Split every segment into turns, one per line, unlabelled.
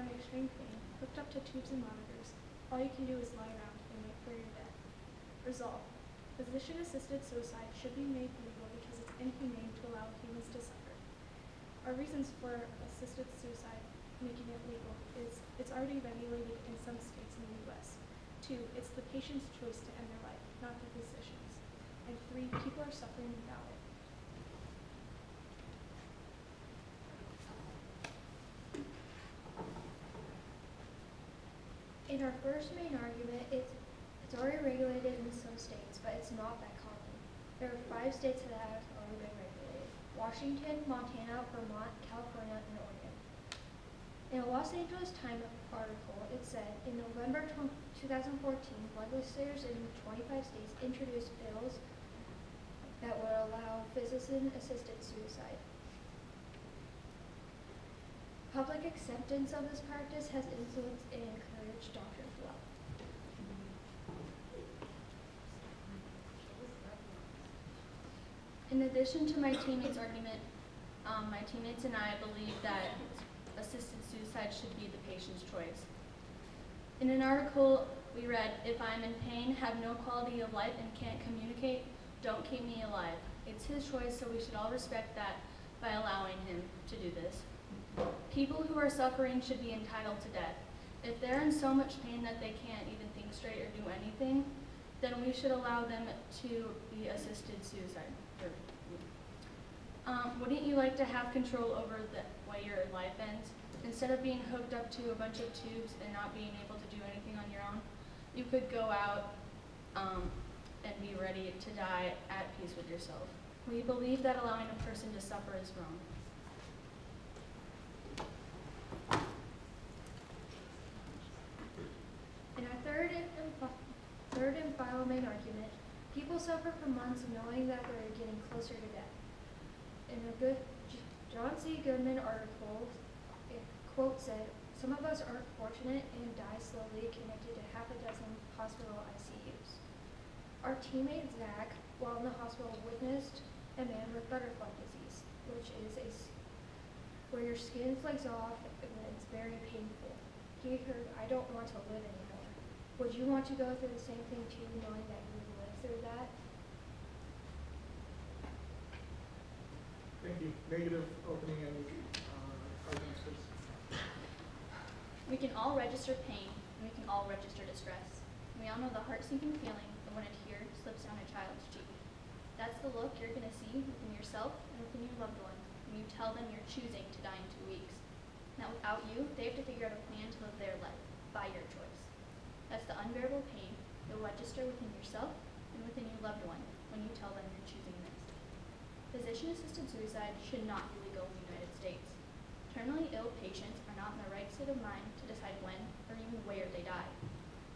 in extreme pain, hooked up to tubes and monitors, all you can do is lie around and wait for your death. Resolve. Physician-assisted suicide should be made legal because it's inhumane to allow humans to suffer. Our reasons for assisted suicide making it legal is it's already regulated in some states in the U.S. 2, it's the patient's choice to end their life, not the physician's. And 3, people are suffering without it.
In our first main argument, it's already regulated in some states, but it's not that common. There are 5 states that have already been regulated: Washington, Montana, Vermont, California, and Oregon. In a Los Angeles Times article, it said, in November 2014, legislators in 25 states introduced bills that would allow physician-assisted suicide. Public acceptance of this practice has influenced and encouraged doctors well.
In addition to my teammates' argument, my teammates and I believe that assisted suicide should be the patient's choice. In an article we read, if I'm in pain, have no quality of life, and can't communicate, don't keep me alive. It's his choice, so we should all respect that by allowing him to do this. People who are suffering should be entitled to death. If they're in so much pain that they can't even think straight or do anything, then we should allow them to be assisted suicide. Wouldn't you like to have control over the way your life ends? Instead of being hooked up to a bunch of tubes and not being able to do anything on your own, you could go out and be ready to die at peace with yourself. We believe that allowing a person to suffer is wrong.
In our third and final main argument, people suffer for months knowing that they're getting closer to death. In a good John C. Goodman article, a quote said, "Some of us aren't fortunate and die slowly, connected to half a dozen hospital ICUs." Our teammate Zach, while in the hospital, witnessed a man with butterfly disease, which is where your skin flakes off and it's very painful. He heard, "I don't want to live anymore." Would you want to go through the same thing too, knowing that you would live through that?
Thank you. Negative opening and arguments, please.
We can all register pain, and we can all register distress. We all know the heart-sinking feeling of when a tear slips down a child's cheek. That's the look you're going to see within yourself and within your loved one when you tell them you're choosing to die in 2 weeks. Now, without you, they have to figure out a plan to live their life by your choice. That's the unbearable pain you'll register within yourself and within your loved one when you tell them you're choosing this. Physician-assisted suicide should not be legal in the United States. Terminally ill patients are not in the right state of mind to decide when or even where they die.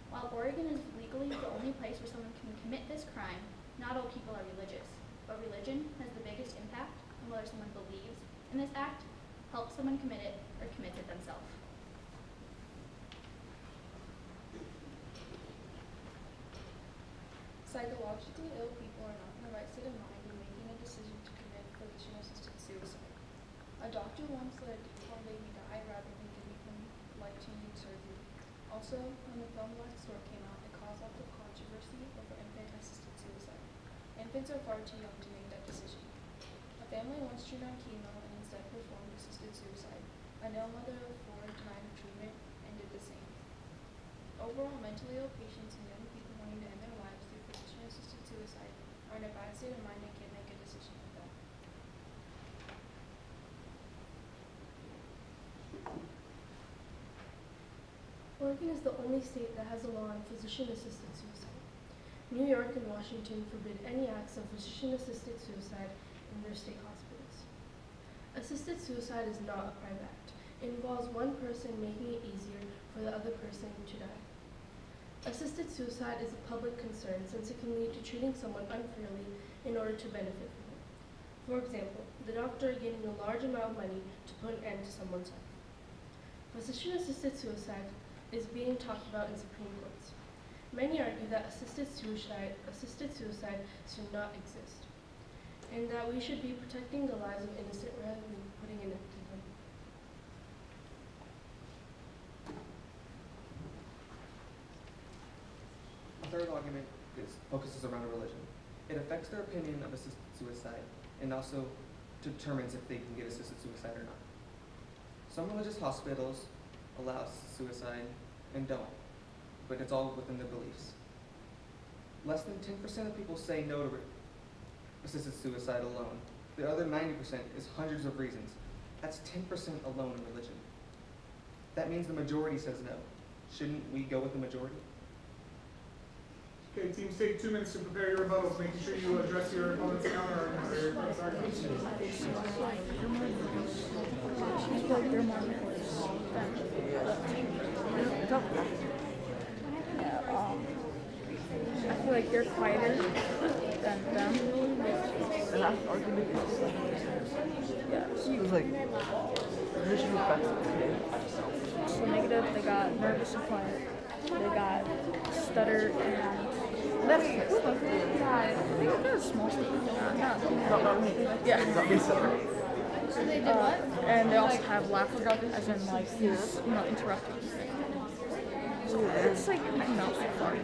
While Oregon is legally the only place where someone can commit this crime, not all people are religious, but religion has the biggest impact on whether someone believes in this act, helps someone commit it, or commits it themselves.
Psychologically ill people are not in the right state of mind when making a decision to commit physician-assisted suicide. A doctor once let a newborn baby die rather than giving him life-changing surgery. Also, when the film Black Stork came out, it caused lots of controversy over infant-assisted suicide. Infants are far too young to make that decision. A family once turned on chemo and instead performed assisted suicide. A no mother of 4 timed treatment and did the same. Overall, mentally ill patients and young people wanting to end their lives through physician-assisted suicide are in a bad state of mind and can't make a decision like that.
Oregon is the only state that has a law on physician-assisted suicide. New York and Washington forbid any acts of physician-assisted suicide in their state hospitals. Assisted suicide is not a crime act. It involves one person making it easier for the other person to die. Assisted suicide is a public concern since it can lead to treating someone unfairly in order to benefit from it. For example, the doctor gaining a large amount of money to put an end to someone's life. Physician-assisted suicide is being talked about in Supreme Courts. Many argue that assisted suicide should not exist, and that we should be protecting the lives of innocent rather than putting an end to them.
third argument focuses around a religion. It affects their opinion of assisted suicide and also determines if they can get assisted suicide or not. Some religious hospitals allow suicide and don't, but it's all within their beliefs. Less than 10% of people say no to assisted suicide alone. The other 90% is hundreds of reasons. That's 10% alone in religion. That means the majority says no. Shouldn't we go with the majority?
Okay, teams, take 2 minutes to prepare your rebuttals, making sure you address your opponent's counter or your opponent's arguments.
I feel like they're quieter than them.
The last argument is like, yeah, it was like, religion affects.
So negative, they got nervous and quiet. They got stutter and
That's
small stuff.
not me.
Yeah.
Not me, sorry.
So they did what?
And they also have laughter, as in like he's interrupting. So it's like not so far.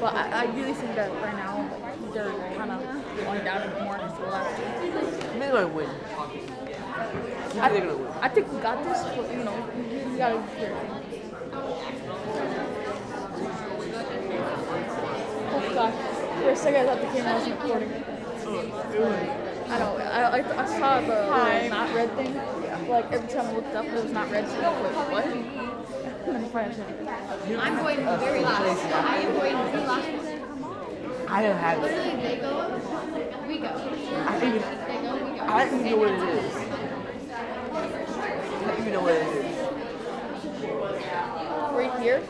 But I really think that right now they're kind of going down a bit more into the left.
Maybe I win. They're gonna win.
I think we got this, but we gotta hear it. Oh god. For a second I thought the camera wasn't recording. I know. I saw the not red thing. Like every time I looked up, it was not red. So I was like, what? And then finally said,
I'm going to be very last. I am going to be last.
I don't have it.
Literally, they go, we go.
I don't even,
They go, we go.
I don't even know what it is. I don't even know what it is.
right here.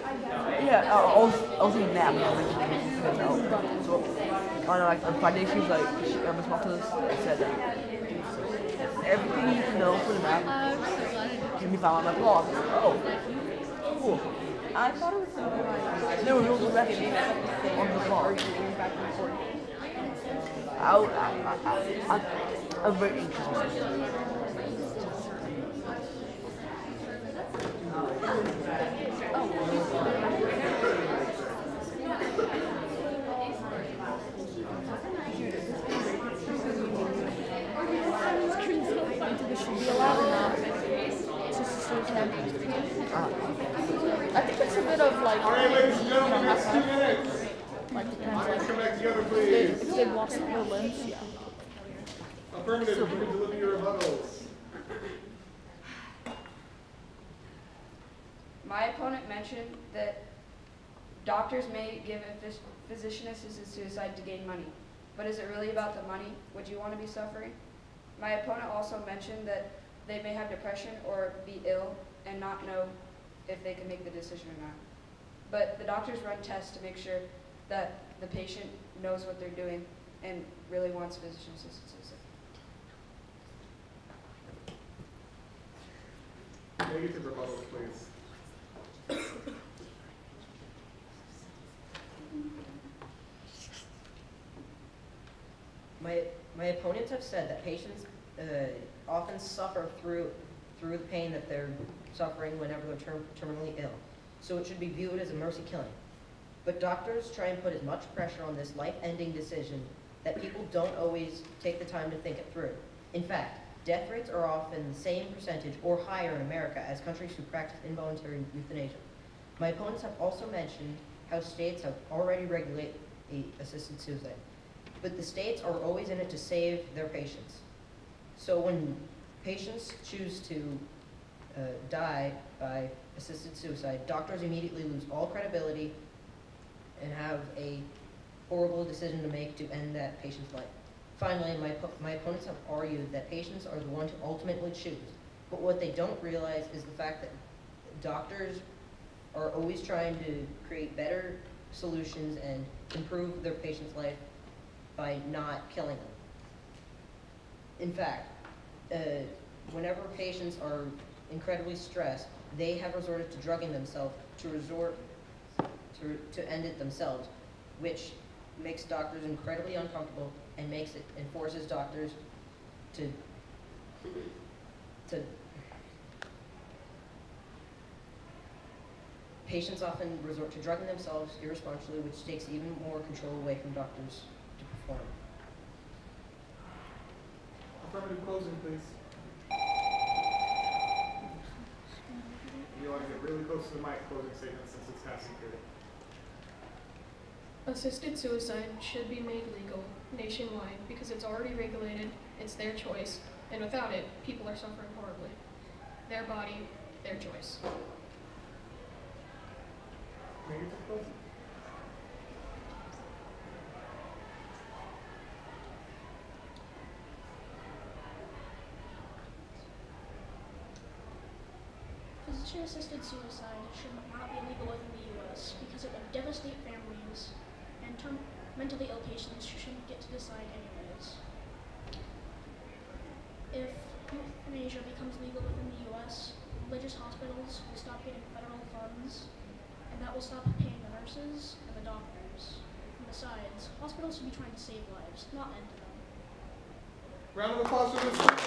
Yeah, I was in nap. So, I know, like on Friday she was like, Miss Malta's said that everything you need to know for the map can be found on my blog. Oh, cool. I thought it was something like there were no directions on the blog. I'm very interested.
Should be allowed or not? I think it's a bit of like,
All right, ladies and gentlemen, that's 2 minutes.
like depends.
All right,
Like,
come back together, please.
if they've lost their limbs, yeah.
Affirmative, you can deliver your rebuttals.
My opponent mentioned that doctors may give a physician-assisted suicide to gain money, but is it really about the money? Would you want to be suffering? My opponent also mentioned that they may have depression or be ill and not know if they can make the decision or not. But the doctors run tests to make sure that the patient knows what they're doing and really wants physician-assisted suicide.
Negative rebuttals, please.
My opponents have said that patients often suffer through the pain that they're suffering whenever they're terminally ill, so it should be viewed as a mercy killing. But doctors try and put as much pressure on this life-ending decision that people don't always take the time to think it through. In fact, death rates are often the same percentage or higher in America as countries who practice involuntary euthanasia. My opponents have also mentioned how states have already regulated assisted suicide, but the states are always in it to save their patients. So when patients choose to die by assisted suicide, doctors immediately lose all credibility and have a horrible decision to make to end that patient's life. Finally, my opponents have argued that patients are the ones who ultimately choose, but what they don't realize is the fact that doctors are always trying to create better solutions and improve their patient's life by not killing them. In fact, whenever patients are incredibly stressed, they have resorted to drugging themselves to end it themselves, which makes doctors incredibly uncomfortable and forces doctors to Patients often resort to drugging themselves irresponsibly, which takes even more control away from doctors to perform.
Affirmative closing, please. You want to get really close to the mic closing statement since it's half secret.
Assisted suicide should be made legal nationwide because it's already regulated, it's their choice, and without it, people are suffering horribly. Their body, their choice.
Make it to closing.
Physician-assisted suicide should not be legal within the U.S. because it would devastate families, and mentally ill patients shouldn't get to decide anyways. If euthanasia becomes legal within the U.S., religious hospitals will stop getting federal funds, and that will stop paying the nurses and the doctors. And besides, hospitals should be trying to save lives, not end them.
Round of applause for this.